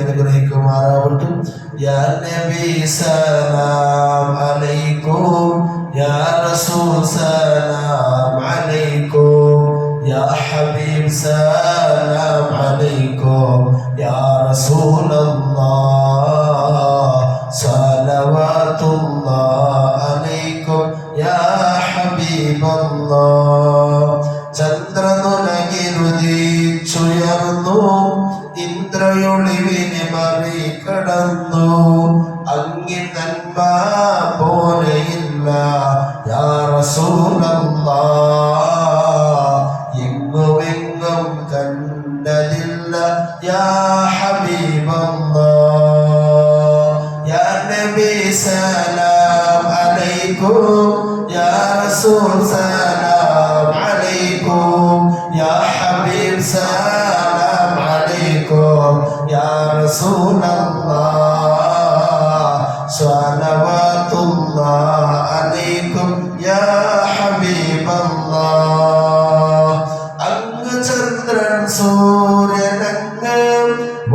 അനുഗ്രഹിക്കുമാറാവട്ടെ. യാ നബി സലാം അലൈക്കും, യാ റസൂൽ സലാം അലൈക്കും, യാ ഹബീബ് സലാം അലൈക്കും, യാ റസൂലല്ലാഹ് സ്വലവാത്തുല്ലാഹ് അലൈക്കും, യാ ഹബീബല്ലാഹ്. ചന്ദ്രനുലകിരുതിച്ചുയർന്നു, ഇന്ദ്രയൊളിവിനെ മറികടന്നു, അങ്ങിൻ നന്മ പോലെയില്ല യാ റസൂലല്ലാഹ്, എങ്ങുമെങ്ങും കണ്ടതില്ല യാ ഹബീബല്ലാഹ്. യാ നബി സലാം അലൈക്കും, യാ റസൂൽ സലാം അലൈക്കും, യാ ഹബീബ് സലാം അലൈക്കും, യാ റസൂലല്ലാഹ് സ്വലവാത്തുല്ലാഹ് അലൈക്കും, യാ ഹബീബല്ലാഹ്. അങ്ങ് ചന്ദ്രൻ സൂര്യനങ്ങ്,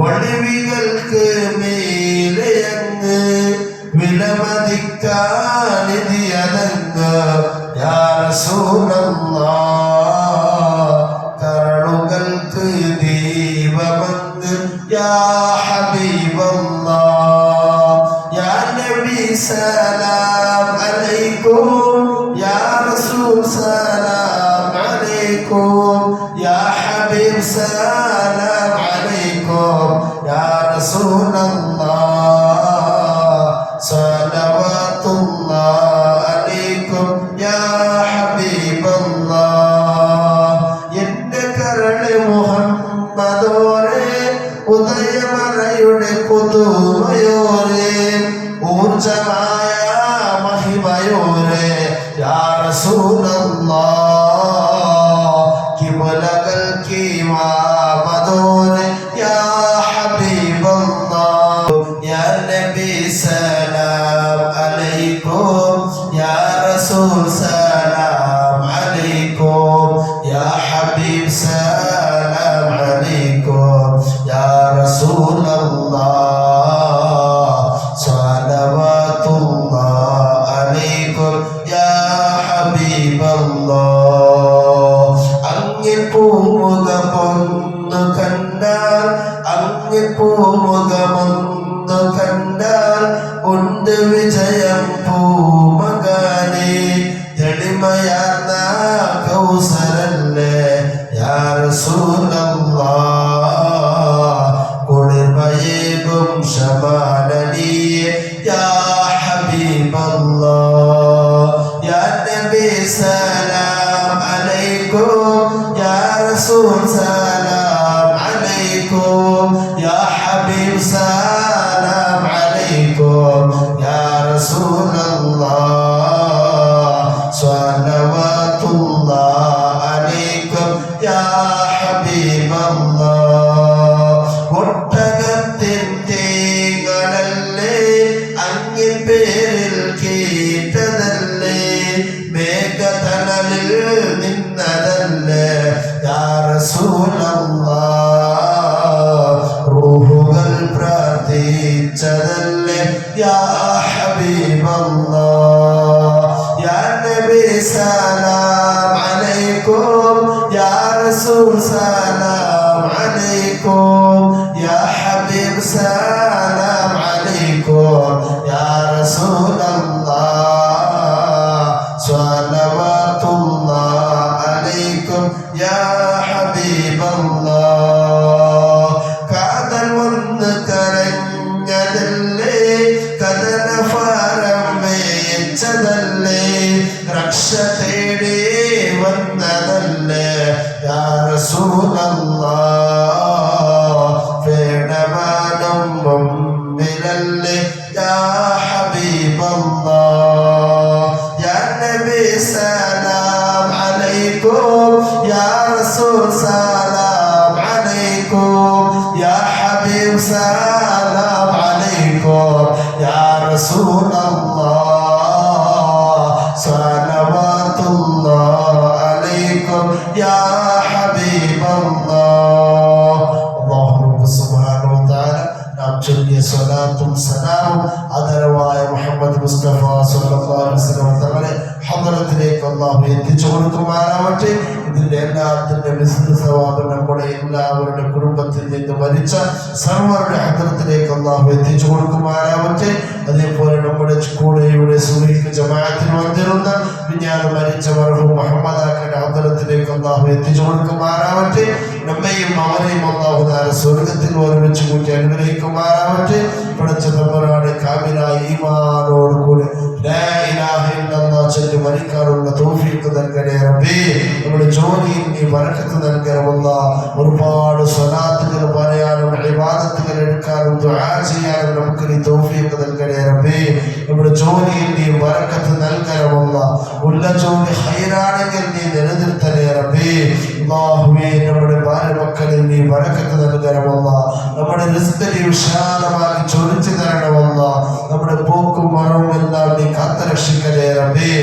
ഒളിവികൾക്ക് മേലെയങ്ങ്, വിലമതിക്കാനിതിയതങ്ങ് യാ റസൂലല്ലാഹ്, കരളുകൾക്ക് ദീപമങ്ങ് യാ ഹബീബല്ലാഹ്. യാ നബി സലാം അലൈക്കും, യാ റസൂൽ സലാം അലൈക്കും, യാ ഹബീബ് സലാം അലൈക്കും, യാ റസൂലല്ലാഹ് സ്വലവാത്തുല്ലാഹ് അലൈക്കും, യാ ഹബീബല്ലാഹ്. എന്റെ കരള് മുഹമ്മദോരെ, ഉദയമറയുടെ പുതുമയോരെ, ഊർജമായ മഹിമയോരെ യാ റസൂലല്ലാഹ്, കിബലകൾക്ക് ഇമാമതോരെ യാ ഹബീബല്ലാഹ്. യാ നബി സലാം അലൈക്കും, യാ റസൂൽ സലാം അലൈക്കും, യാ ഹബീബ് സലാം അലൈക്കും, യാ റസൂലല്ലാഹ് സ്വലവാത്തുല്ലാഹ് അലൈക്കും, യാ ഹബീബല്ലാഹ്. അങ്ങിൽ പൂമുഖമൊന്നു കണ്ടാൽ, അങ്ങിൽ പൂമുഖമൊന്നു കണ്ടാൽ ഉണ്ട് വിജയം പൂമകാനെ, തെളിമയാർന്ന കൗസരല്ലേ യാ റസൂലല്ലാഹ്, കുളിർമയേകും ശമാനനിയെ യാ ഹബീബല്ലാഹ്. യാ നബി സലാം അലൈക്കും, യാ റസൂൽ സലാം അലൈക്കും, യാ ഹബീബ് സലാം അലൈക്കും, യാ റസൂലല്ലാഹ് സ്വലവാത്തുല്ലാഹ് അലൈക്കും, യാ ഹബീബല്ലാഹ്. ഒട്ടകത്തിൻ തേങ്ങളല്ലേ, അങ്ങിൻ പേരിൽ കേട്ടതല്ലേ, മേഘതണലിൽ നിന്നതല്ലേ യാ റസൂലല്ലാഹ്, റൂഹുകൾ പ്രാർത്ഥിച്ചതല്ലേ യാ ഹബീബല്ലാഹ്. യാ നബി സലാം അലൈക്കും, യാ റസൂൽ സലാം അലൈക്കും, യാ ഹബീബ് സലാം അലൈക്കും, യാ റസൂലല്ലാഹ് സ്വലവാത്തുല്ലാഹ് അലൈക്കും, യാ ഹബീബല്ലാഹ്. കാതൽ വന്ന് കരഞ്ഞതല്ലേ, കഥനഭാരം വേച്ചതല്ലേ, രക്ഷ തേടി വന്നതല്ലേ യാ റസൂലല്ലാഹ്, വേണമാനം മുമ്പിലല്ലേ യാ ഹബീബല്ലാഹ്. യാ നബി സലാം അലൈക്കും, യാ റസൂൽ സലാം അലൈക്കും, യാ ഹബീബ് സലാം അലൈക്കും, യാ റസൂലല്ലാഹ് സ്വലവാത്തുല്ലാഹ് അലൈക്കും, യാ ഹബീബല്ലാഹ്. അല്ലാഹു സുബ്ഹാനഹു വ തആല ചൊല്ലിയ സ്വലാത്തും സലാമും ആദരവായ മുഹമ്മദ് മുസ്തഫ സ്വല്ലല്ലാഹു അലൈഹി വസല്ലം തങ്ങളെ ഹദ്റത്തിലേക്ക് അല്ലാഹു എത്തിച്ചു കൊടുക്കുമാറാവട്ടെ. ഇതിന്റെ എല്ലാത്തിന്റെ മിസ്ലു സവാബ് നമ്മുടെ എല്ലാവരുടെ കുടുംബത്തിൽ നിന്ന് മരിച്ച സർവ്വരുടെ ഹദ്റത്തിലേക്ക് അല്ലാഹു എത്തിച്ചു കൊടുക്കുമാറാവട്ടെ. അതേപോലെ നമ്മുടെ കൂടെയുടെ സുബഹിക്ക് ജമാഅത്തിന് വന്നിരുന്ന വിഞ്ഞാറ് മരിച്ച മർഹൂം മുഹമ്മദ് ആക്കയുടെ ഹദ്റത്തിലേക്ക് അല്ലാഹു എത്തിച്ചു കൊടുക്കുമാറാവട്ടെ. നമ്മയും അവരെയും അല്ലാഹു തആല സ്വർഗ്ഗത്തിൽ ഒരുമിച്ച് കൂട്ടി അനുഗ്രഹിക്കുമാറാവട്ടെ. പടച്ച തമ്പുരാനെ കാമിലായ ഈമാനോട് കൂടി ലാ ഇലാഹ ഇല്ലല്ലാഹ് ചൊല്ലി മരിക്കാനുള്ള തൗഫീഖ് നൽകണേ റബ്ബേ. നമ്മുടെ ജോലിയിൽ നീ ബറക്കത്ത് നൽകണമല്ലാ. ഒരുപാട് സ്വലാത്തുകൾ പറയാനും ഇബാദത്തുകൾ എടുക്കാനും ദുആ ചെയ്യാനും നമുക്ക് നീ തൗഫീഖ് നൽകണേ റബ്ബേ. നമ്മുടെ ജോലിയിൽ നീ ബറക്കത്ത് നൽകണമല്ലാ. ഉള്ള ജോലി ഖൈറാണെങ്കിൽ നീ നിലനിർത്തണേ റബ്ബേ. അല്ലാഹുവേ, നമ്മുടെ ഭാര്യമക്കളിൽ നീ ബറക്കത്ത് നൽകണമല്ലാ. നമ്മുടെ റിസ്ക് നീ വിശാലമാക്കി ചൊരിച്ചു തരണമല്ലാ. നമ്മുടെ പോക്കും മറവും എല്ലാം നീ കാത്തുരക്ഷിക്കണേ റബ്ബേ.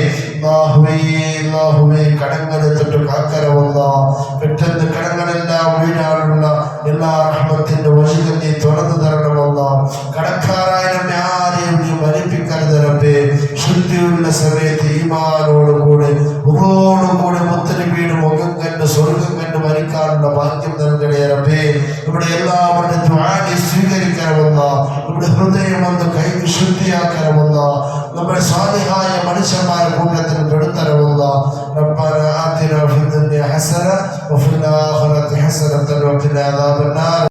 അല്ലാഹുവേ, കടങ്ങളെ തൊട്ട് കാക്കണമല്ലാ. പെട്ടെന്ന് കടങ്ങളെല്ലാം വീഴാനുള്ള എല്ലാ റഹ്മത്തിന്റെ വഴികൾ നീ തുറന്നു തരണമല്ലാ. കടക്കാരായ നമ്മെ ആരെയും നീ മരിപ്പിക്കരുത് റബ്ബേ. ശുദ്ധിയുള്ള സമയത്ത് ഈമാനോടുകൂടെ മുഖോടുകൂടെ മുത്തനബിയുടെ മുഖം കണ്ട് സ്വർഗം കണ്ട് മരിക്കാനുള്ള ഭാഗ്യം നൽകണേ റബ്ബേ. നമ്മുടെ എല്ലാവരുടെ ദുആ നീ സ്വീകരിക്കണമെന്ന, നമ്മുടെ ഹൃദയം ഒന്ന് കൈക്ക് ശുദ്ധിയാക്കണമെന്ന, നമ്മുടെ സാലിഹായ മനുഷ്യന്മാരെ കൂട്ടത്തിൽ പെടുത്തണമെന്ന. റബ്ബനാ ആതിനാ ഫിദ്ദുനിയ ഹസന വഫിൽ ആഖിറതി ഹസനതൻ വഖിനാ അദാബന്നാർ.